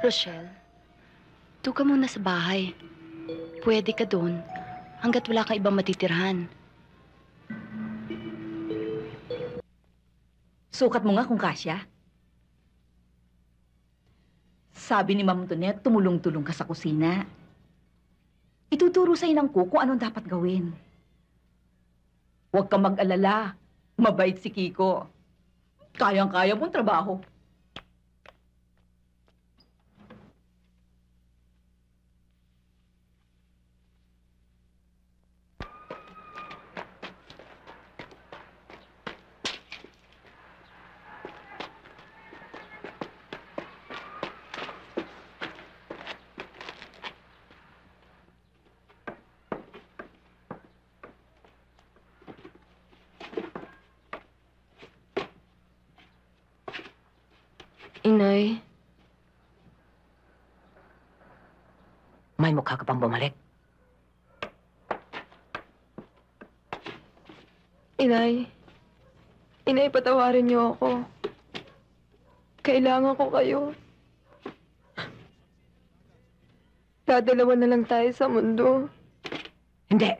Rochelle, doon ka muna sa bahay. Pwede ka doon hanggat wala kang ibang matitirhan. Sukat mo nga kung kasya. Sabi ni Ma'am Tonet, tumulong-tulong ka sa kusina. Ituturo sa'yo ng kuko anong dapat gawin. Huwag kang mag-alala. Mabait si Kiko. Kayang-kaya mong trabaho. Inay, May mukha ka pang bumalik. Inay, patawarin niyo ako. Kailangan ko kayo. Dadalawa na lang tayo sa mundo. Hindi.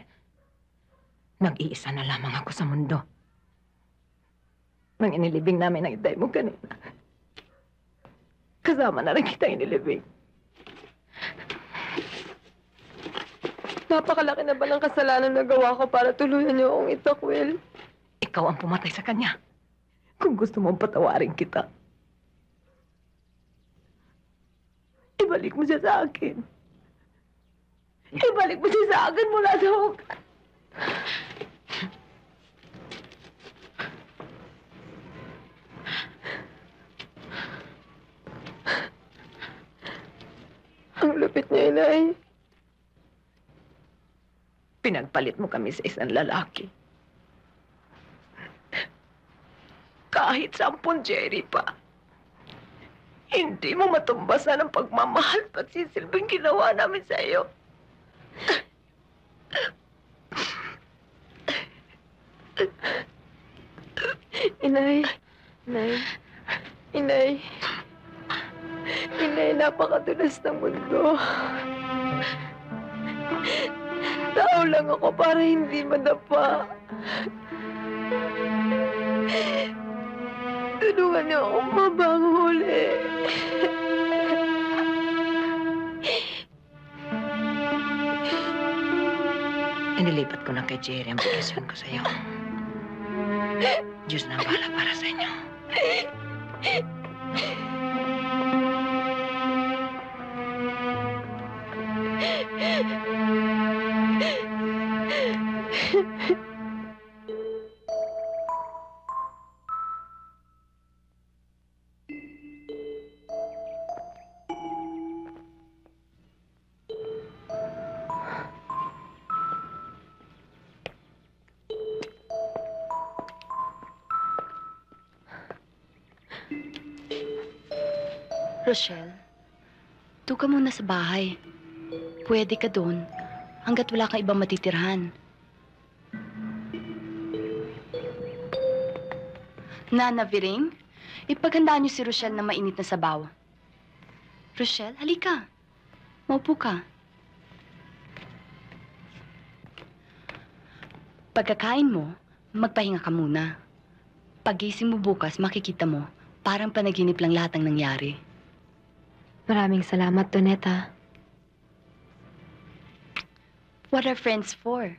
Nag-iisa na lamang ako sa mundo. Nang inilibing namin ang itay mo kanina. Kasama na rin kita inilibing. Napakalaki na ba ng kasalanan na gawa ko para tuluyan niyo akong itakwil? Ikaw ang pumatay sa kanya. Kung gusto mong patawarin kita, ibalik mo siya sa akin. Ibalik mo siya sa akin mula sa hukat. Ang lupit niya, Inay. Pinagpalit mo kami sa isang lalaki. Kahit 10 Jerry pa, hindi mo matumbasan ang pagmamahal at sisilbing ginawa namin sa iyo. Inay. Inay. Inay, napakadulas ng mundo. Tao lang ako para hindi madapa. Tulungan niyo akong mabanghuli. Inilipat ko na kay Jerry ang bakasyon ko sa iyo. Diyos na ang bahala para sa inyo. Rochelle, doon ka muna sa bahay. Pwede ka doon hanggat wala kang ibang matitirhan. Nana Viring, ipaghandaan niyo si Rochelle na mainit na sabaw. Rochelle, halika. Maupo ka. Pagkakain mo, magpahinga ka muna. Pagising mo bukas, makikita mo, parang panaginip lang lahat ng nangyari. Maraming salamat, Doneta. What are friends for?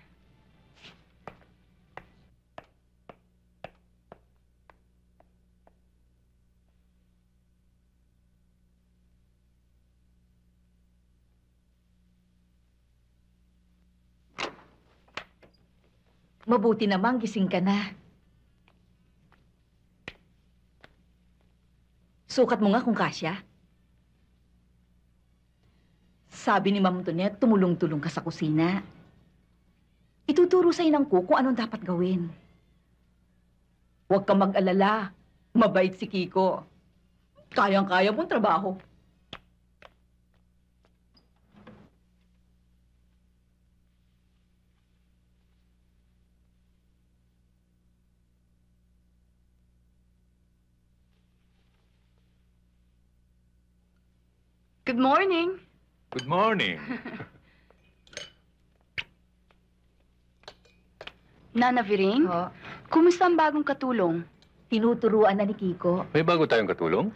Mabuti namang gising ka na. Sukat mo nga kung kasya. Sabi ni Ma'am Tonet, tumulong-tulong ka sa kusina. Ituturo sa'yo ng kuko anong dapat gawin. Huwag kang mag-alala. Mabait si Kiko. Kayang-kaya mong trabaho. Good morning. Good morning. Nana Viring, Ho, kumusta ang bagong katulong? tinuturuan na ni Kiko. May bago tayong katulong?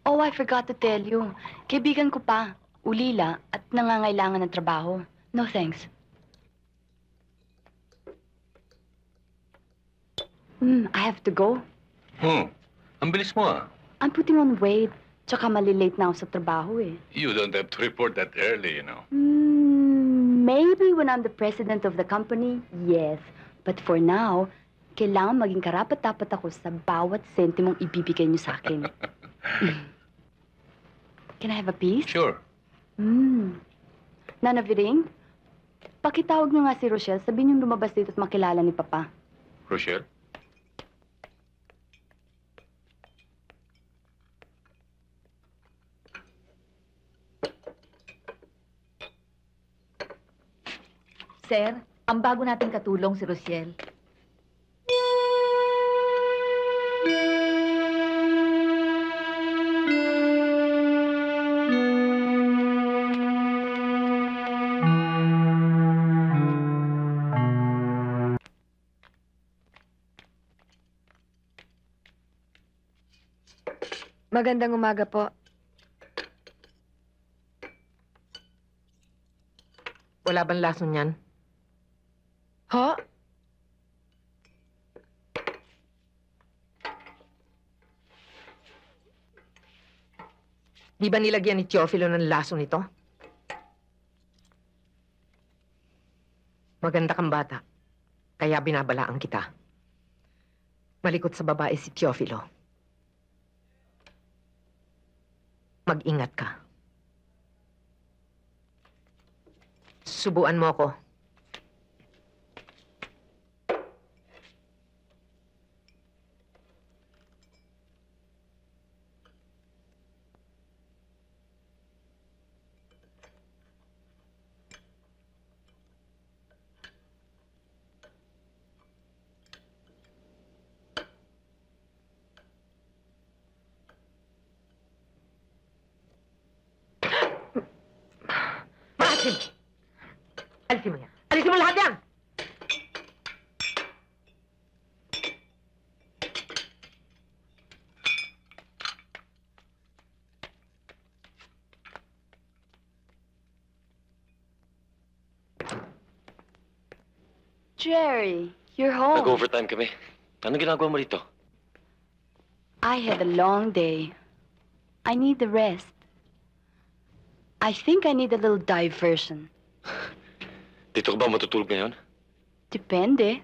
Oh, I forgot to tell you. Kaibigan ko pa, ulila at nangangailangan ng trabaho. No thanks. I have to go. Ang bilis mo ah. I'm putting on weight. Tsaka malilate na ako sa trabaho eh. You don't have to report that early, you know. Maybe when I'm the president of the company, yes. But for now, kailangan maging karapat-dapat ako sa bawat sentimong ibibigay niyo sa akin. Can I have a piece? Sure. Nana Viring, pakitawag niyo nga si Rochelle. Sabihin niyong lumabas dito at makilala ni Papa. Rochelle? Sir, ang bago nating katulong si Rochelle. Magandang umaga po. Wala bang lason yan? Ho? Di ba nilagyan ni Teofilo ng laso nito? Maganda kang bata, kaya binabalaan kita. Malikot sa babae si Teofilo. Mag-ingat ka. Subuan mo ako. Maasim! Alisin mo yan. Alisin mo lahat yan! Jerry, you're home. Nag-overtime kami. Anong ginagawa mo rito? I had a long day. I need the rest. I think I need a little diversion. Dito ka ba matutulog ngayon? Depende.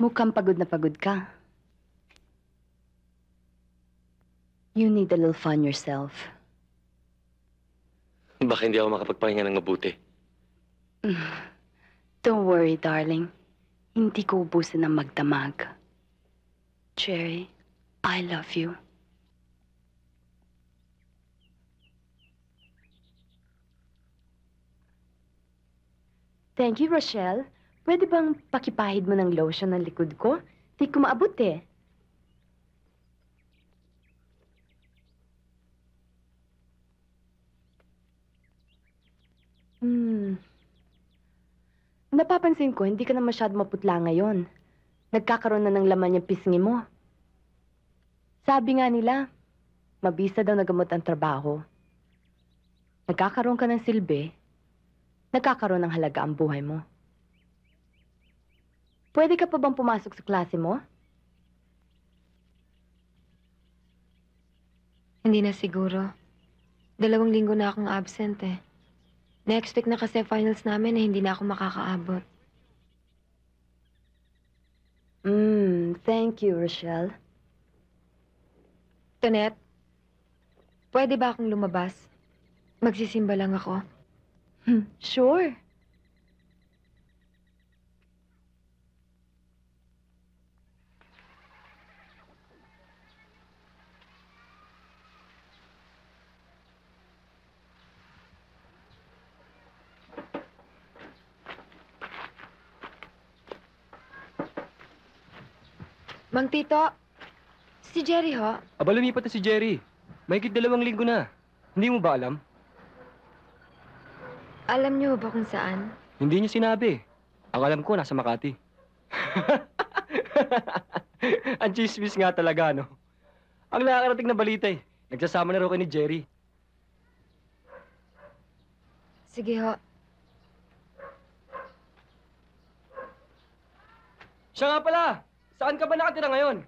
Mukhang pagod na pagod ka. You need a little fun yourself. Baka hindi ako makapagpahinga ng mabuti. Don't worry, darling. Hindi ko ubusin ng magdamag. Jerry, I love you. Thank you, Rochelle. Pwede bang pakipahid mo ng lotion ng likod ko? Di ko maabot eh. Napapansin ko, hindi ka na masyado maputla ngayon. Nagkakaroon na ng laman yung pisngi mo. Sabi nga nila, mabisa daw nagamot ang trabaho. Nagkakaroon ka ng silbi, nagkakaroon ng halaga ang buhay mo. Pwede ka pa bang pumasok sa klase mo? Hindi na siguro. 2 linggo na akong absent eh. Next week na kasi finals namin eh, hindi na ako makakaabot. Thank you, Rochelle. Tonet, pwede ba akong lumabas? Magsisimba lang ako. Sure. Mang Tito, si Jerry ho. Aba, lumipat na si Jerry. Mahigit 2 linggo na. Hindi mo ba alam? Alam niyo ba kung saan? Hindi niya sinabi. Ang alam ko, nasa Makati. Ang chismis nga talaga, no? Ang nakakarating na balita eh. Nagsasama na raw kayo ni Jerry. Sige ho. Siya nga pala! Saan ka ba nakatira ngayon?